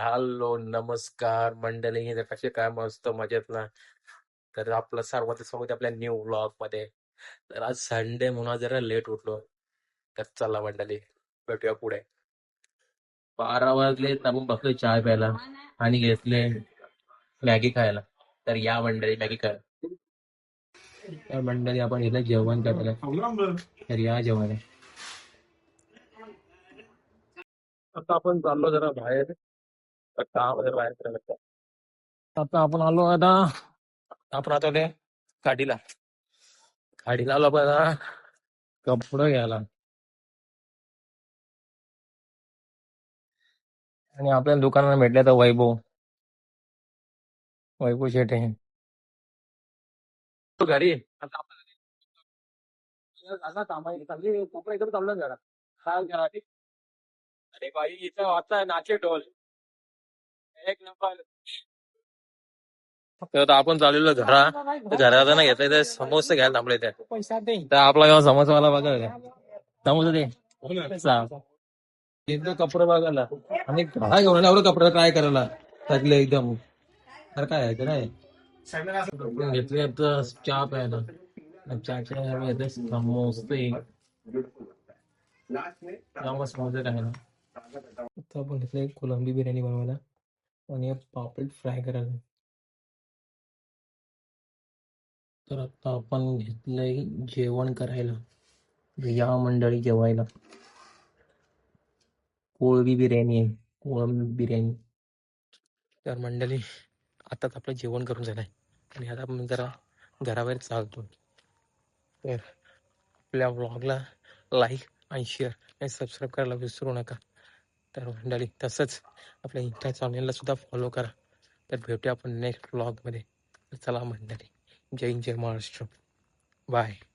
Hello, नमस्कार मंडळी. तर कसे काय? मस्त मजेत ना? तर आपलं सर्वांचं स्वागत आहे आपल्या न्यू व्लॉग मध्ये. तर आज संडे म्हणून आज जरा लेट उठलो. तर चला मंडळी, भेटूया पुढे. 12 वाजले तर आपण बसलोय चहा प्यायला आणि घेतले मॅगी खायला. तर या मंडळी मॅगी खायला. तर मंडळी आपण इथे जेवण करायला. तर या जेवण. आता आपण चाललो जरा बाहेर. तर काम वगैरे बाहेर करायला लागतं. आता आपण आता ते गाडीला गाडीला आलो बघा, कपडे घ्यायला. आणि आपल्या दुकानाला भेटले तर वैभव वैभव शेटे. तो घरी आता आपल्याला कामाची चालली कोपरा इकडे चाललं जरा. काय करा ते? अरे भाई, इथं वाजता नाचे ढोल एक नंबर. तर आता आपण चाललेलो घरात ना घेतलंय ते समोसे घ्यायला थांबले ते. तर आपला गाव समोसावाला बघा का? समोसा दे. तिथं कपडे बघायला आणि काय घेऊन एवढं कपडे ट्राय करायला टाकले एकदम. अरे काय आहे ते नाही घेतले आता चहा प्यायला. चहाच्या घेतले समोसे. समोसे काय ना. आता आपण घेतलंय कोलंबी बिर्याणी बनवायला आणि पापलेट फ्राय करायला. तर आता आपण घेतलंय जेवण करायला. या मंडळी जेवायला. कोळंबी बिर्याणी आहे. कोळंबी बिर्याणी. तर मंडळी आताच आपलं जेवण करून झालंय आणि आता आपण जरा घराबाहेर चालतो. तर आपल्या व्लॉगला लाईक आणि शेअर आणि सबस्क्राईब करायला विसरू नका. तर मंडळी तसंच आपल्या इंस्टा चॅनेलला सुद्धा फॉलो करा. तर भेटूया आपण नेक्स्ट व्लॉगमध्ये. चला मंडळी, जय हिंद, जय महाराष्ट्र. बाय.